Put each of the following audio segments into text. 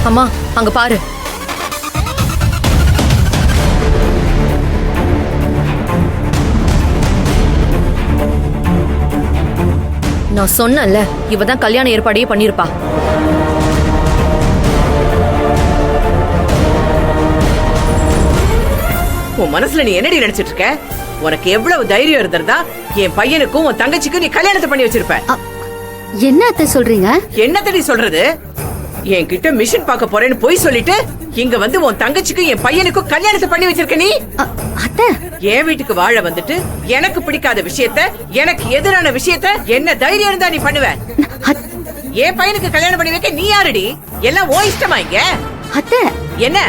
அம்மா அங்க பாரு. நான் சொன்னேன்ல, இவதான் கல்யாண ஏற்பாடையே பண்ணிருப்பா. உன் மனசுல நீ என்னடி நினைச்சிட்டு இருக்க? உனக்கு எவ்வளவு தைரியம் இருந்திருந்தா என் பையனுக்கும் உன் தங்கச்சிக்கும் நீ கல்யாணத்தை பண்ணி வச்சிருப்ப. என்ன அத்தை சொல்றீங்க? என்னத்தடி சொல்றது? என்கிட்ட மிஷின் பார்க்க போறேன்னு போய் சொல்லிட்டு இங்க வந்து உன் தங்கச்சிக்கும் என் பையனுக்கும் கல்யாணத்தை பண்ணி வச்சிருக்க நீ. அத்தை, என் வீட்டுக்கு வாழ வந்துட்டு எனக்கு பிடிக்காத விஷயத்த, எனக்கு எதிரான விஷயத்த என்ன தைரியம் இருந்தா நீ பண்ணுவ? என் பையனுக்கு கல்யாணம் பண்ணி வைக்க நீ யாருடி? எல்லாம் ஓ இஷ்டமா இங்க? அத்தை என்ன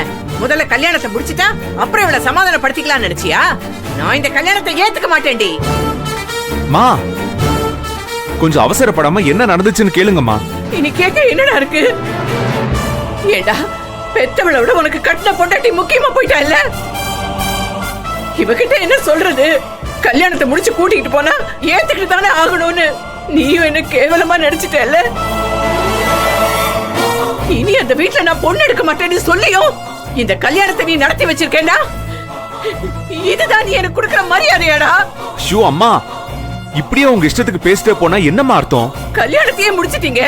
முதல்ல கல்யாணத்தை முடிச்சிட்டா அப்புறம் இவளை சமாதானப்படுத்திக்கலாம்னு நினைச்சியா? நான் இந்த கல்யாணத்தை ஏத்துக்க மாட்டேன்டி. மா கொஞ்சம் அவசரப்படாம என்ன நடந்துச்சுன்னு கேளுங்கம்மா. இனி கேட்க என்னடா இருக்கு? ஏடா பெத்தவளை விட உனக்கு கட்டின பொண்டாட்டி முக்கியமா போயிட்டா இல்ல? இவகிட்ட என்ன சொல்றது? கல்யாணத்தை முடிச்சு கூட்டிட்டு போனா ஏத்துக்கிட்டு தானே ஆகணும்னு நீயும் என்ன கேவலமா நடிச்சிட்டல. இனி அந்த வீட்டுல நான் பொண்ணு எடுக்க மாட்டேன்னு சொல்லியும் இந்த கல்யாணத்தை நீ நடத்தி வச்சிருக்கேன்டா. இதுதான் நீ எனக்கு கொடுக்கிற மரியாதையாடா? ஷூ அம்மா, இப்படியே உங்க இஷ்டத்துக்கு பேசிட்டே போனா என்னம்மா அர்த்தம்? கல்யாணத்தையே முடிச்சிட்டீங்க,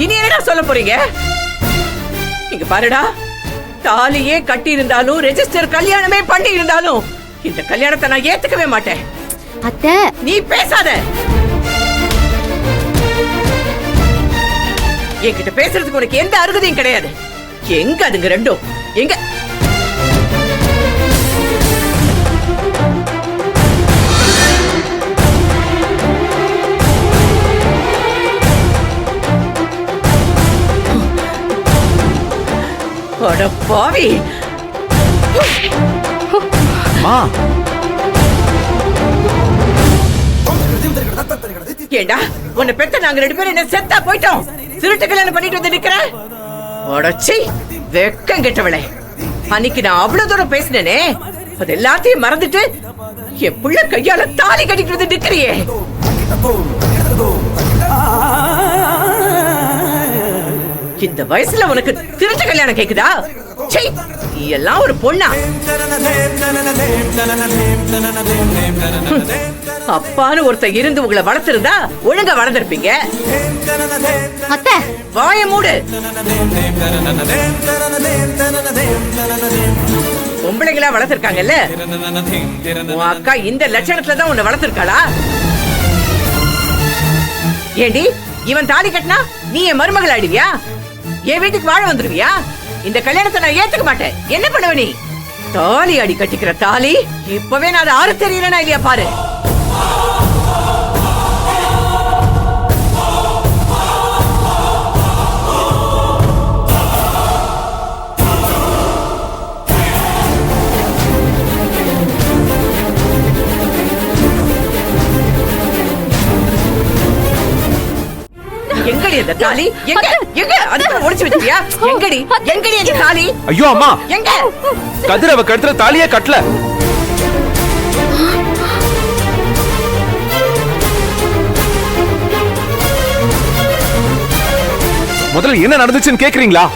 இனி என்னடா சொல்ல போறீங்க? இங்க பாருடா, தாலியே கட்டி இருந்தாலும் ரெஜிஸ்டர் கல்யாணமே பண்ணி இருந்தாலும் இந்த கல்யாணத்தை நான் ஏத்துக்கவே மாட்டேன். அத்தை நீ பேசாத. என்கிட்ட பேசுறதுக்கு உனக்கு எந்த அருகதையும் கிடையாது. எங்க அதுங்க ரெண்டும் எங்க? அட பாவி! மா ஏண்டா உன்னை பெத்த நாங்க ரெண்டு பேரும் என்ன செத்தா போயிட்டோம்? திருட்டு கல்யாணம் பண்ணிட்டு வந்து நிக்கிறேன். அடச்சி வெக்கம் கெட்டவளே! அன்னைக்கு நான் அவ்வளவு தூரம் பேசினேனே, அது எல்லாத்தையும் மறந்துட்டு என் புள்ள கையால தாலி கட்டிட்டு வந்து நிக்கிறியே! இந்த வயசுல உனக்கு திருட்டு கல்யாணம் கேக்குதா? சீ, நீ எல்லாம் ஒரு பொண்ணா? அப்பான்னு ஒருத்தர் இருந்து உங்களை வளர்த்திருந்தா ஒழுங்கா வளர்ந்திருப்பீங்க. அத்தை வாய மூடு. பொம்பளைங்களா வளர்த்திருக்காங்கல்ல, உன் அக்கா இந்த லட்சணத்துலதான் உன்னை வளர்த்திருக்காளா? ஏண்டி இவன் தாலி கட்டினா நீ என் மருமகள் ஆடுவியா? என் வீட்டுக்கு வாழ வந்துருவியா? இந்த கல்யாணத்தை நான் ஏத்துக்க மாட்டேன். என்ன பண்ணுவ நீ? தாலி அடி கட்டிக்கிற தாலி இப்பவே நான் அதை ஆறு தெரியலனா இல்லையா பாரு. எங்கடி அந்த தாலி? எங்க எங்க அதுக்கு ஒளிச்சு வச்சியா? எங்கடி எங்கடி அந்த தாலி? ஐயோ அம்மா, எங்க? கதிரவ கழுத்துல தாலியே கட்டல. முதல்ல என்ன நடந்துச்சுன்னு கேக்குறீங்களா?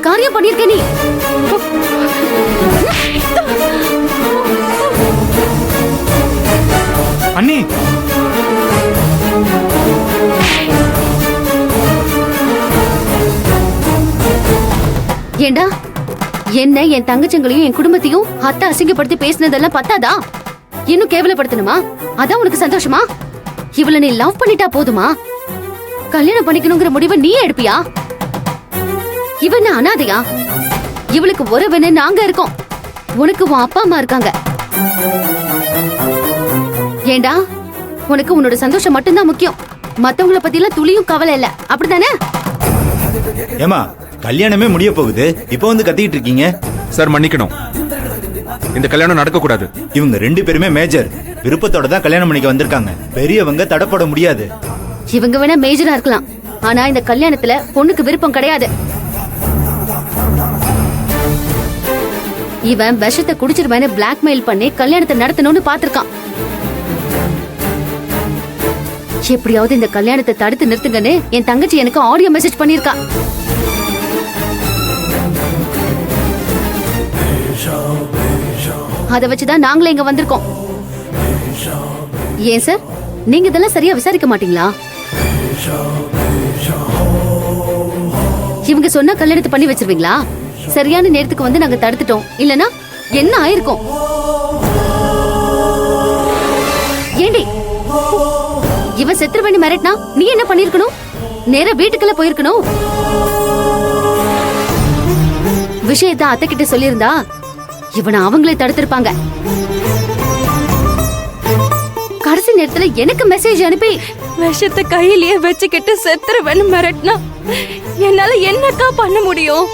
காரியம் பண்ணிருக்க நீ? அண்ணி, ஏண்டா என்ன என் தங்கச்சங்களையும் என் குடும்பத்தையும் அத்தை அசிங்கப்படுத்தி பேசினதெல்லாம் பத்தாதா? இன்னும் கேவலப்படுத்தணுமா? அதான் உனக்கு சந்தோஷமா? இவள நீ லவ் பண்ணிட்டா போதுமா? கல்யாணம் பண்ணிக்கணுங்கிற முடிவை நீ எடுப்பியா? இவன் அனாதையா? இவளுக்கு ஒருவனு நாங்க இருக்கோம், உனக்கு உன் அப்பா அம்மா இருக்காங்க. ஏண்டா உனக்கு உன்னோட சந்தோஷம் மட்டும்தான் முக்கியம், மத்தவங்கள பத்தி எல்லாம் துளியும் கவலை இல்ல அப்படித்தானே? ஏமா கல்யாணமே முடிய போகுது, இப்போ வந்து கத்திக்கிட்டு இருக்கீங்க? சார் மன்னிக்கணும், இந்த கல்யாணம் நடக்க கூடாது. இவங்க 2 பேருமே மேஜர், விருப்பத்தோட தான் கல்யாணம் பண்ணிக்க வந்திருக்காங்க. பெரியவங்க தடப்பட முடியாது. இவங்க வேணா மேஜரா இருக்கலாம், ஆனா இந்த கல்யாணத்துல பொண்ணுக்கு விருப்பம் கிடையாது. இவன் விஷத்தை குடிச்சிருவேன்னு பிளாக்மெயில் பண்ணி கல்யாணத்தை நடத்தணும்னு பாத்திருக்கான். எப்படியாவது இந்த கல்யாணத்தை தடுத்து நிறுத்துங்கன்னு என் தங்கச்சி எனக்கு ஆடியோ மெசேஜ் பண்ணிருக்கா. அத வச்சுதான் நாங்களே இங்க வந்திருக்கோம். ஏன் சார், நீங்க இதெல்லாம் சரியா விசாரிக்க மாட்டீங்களா? இவங்க சொன்னா கல்யாணத்தை பண்ணி வச்சிருவீங்களா? சரியான நேரத்துக்கு வந்து நாங்க தடுத்துட்டோம், இல்லனா என்ன ஆயிருக்கும்? ஏண்டி இவன் செத்துருவனி மிரட்டினா நீ என்ன பண்ணிருக்கணும்? நேரா வீட்டுக்குள்ள போயிருக்கணும். விஷயத்தை அத்தை கிட்ட சொல்லியிருந்தா இவனை அவங்களே தடுத்திருப்பாங்க. கடைசி நேரத்துல எனக்கு மெசேஜ் அனுப்பி விஷத்தை கையிலேயே வச்சுக்கிட்டு செத்துருவேன்னு மிரட்டினா என்னால என்னக்கா பண்ண முடியும்?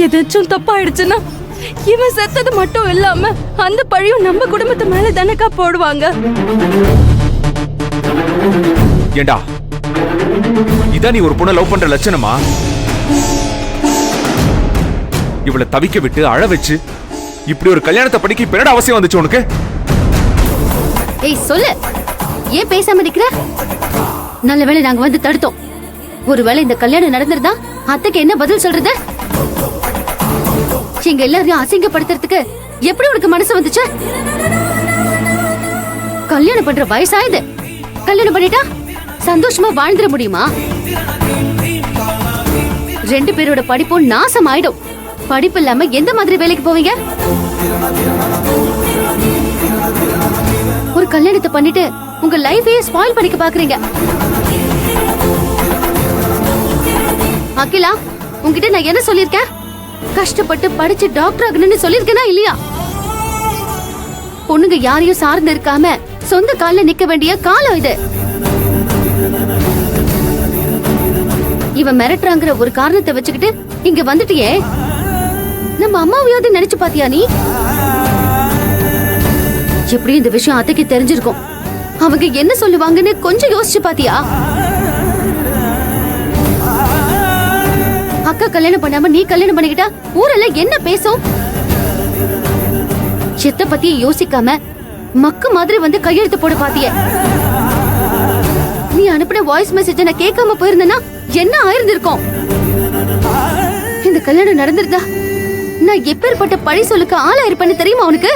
ஏதாச்சும் தப்பாயிடுச்சுன்னா இவன் செத்தது மட்டும் இல்லாம அந்த பழியும் நம்ம குடும்பத்து மேல தானக்கா போடுவாங்க. ஏண்டா, இதான் நீ ஒரு பொண்ணை லவ் பண்ற லட்சணமா? இவளை தவிக்க விட்டு அழ வச்சு இப்படி ஒரு கல்யாணத்தை படிக்க இப்ப என்னடா அவசியம் வந்துச்சு உனக்கு? ஏய் சொல்லு, ஏன் பேசாம நிக்கிற? நல்ல வேளை நாங்க வந்து தடுத்தோம். ஒருவேளை இந்த கல்யாணம் நடந்திருந்தா அத்தைக்கு என்ன பதில் சொல்றது? எங்க எல்லாரையும் அசிங்கப்படுத்துறதுக்கு எப்படி உனக்கு மனசு வந்துச்சு? கல்யாணம் பண்ற வயசாயுது, கல்யாணம் பண்ணிட்டா சந்தோஷமா வாழ்ந்துட முடியுமா? 2 பேரோட படிப்பும் நாசம் ஆயிடும். படிப்பு இல்லாம எந்த மாதிரி வேலைக்கு போவீங்க? ஒரு கல்யாணத்தை பண்ணிட்டு உங்க லைஃபையே ஸ்பாயில் பண்ணிக்க பாக்குறீங்க. அகிலா, உன்கிட்ட நான் என்ன சொல்லிருக்கேன்? கஷ்டப்பட்டு படிச்சு டாக்டர் ஆகணும்னு சொல்லிருக்கேனா இல்லையா? பொண்ணுங்க யாரையும் சார்ந்து இருக்காம சொந்த கால்ல நிக்க வேண்டிய காலம் இது. இவன் மிரட்டுறாங்கிற ஒரு காரணத்தை வச்சுக்கிட்டு இங்க வந்துட்டியே, நம்ம அம்மாவையாவது நினைச்சு பாத்தியா நீ? எப்படியும் இந்த விஷயம் அத்தைக்கு தெரிஞ்சிருக்கும். அவங்க என்ன சொல்லுவாங்கன்னு கொஞ்சம் யோசிச்சு பாத்தியா? அக்கா கல்யாணம் பண்ணாம நீ கல்யாணம் பண்ணிக்கிட்டா ஊரெல்லாம் என்ன பேசும்? செத்த பத்தி யோசிக்காம மக்கு மாதிரி வந்து கையெழுத்து போட பாத்தியே. நீ அனுப்பின வாய்ஸ் மெசேஜ் நான் கேட்காம போயிருந்தேன்னா என்ன ஆயிருந்திருக்கும்? இந்த கல்யாணம் நடந்திருந்தா நான் எப்பேற்பட்ட பழி சொல்லுக்கு ஆளாயிருப்பேன்னு தெரியுமா உனக்கு?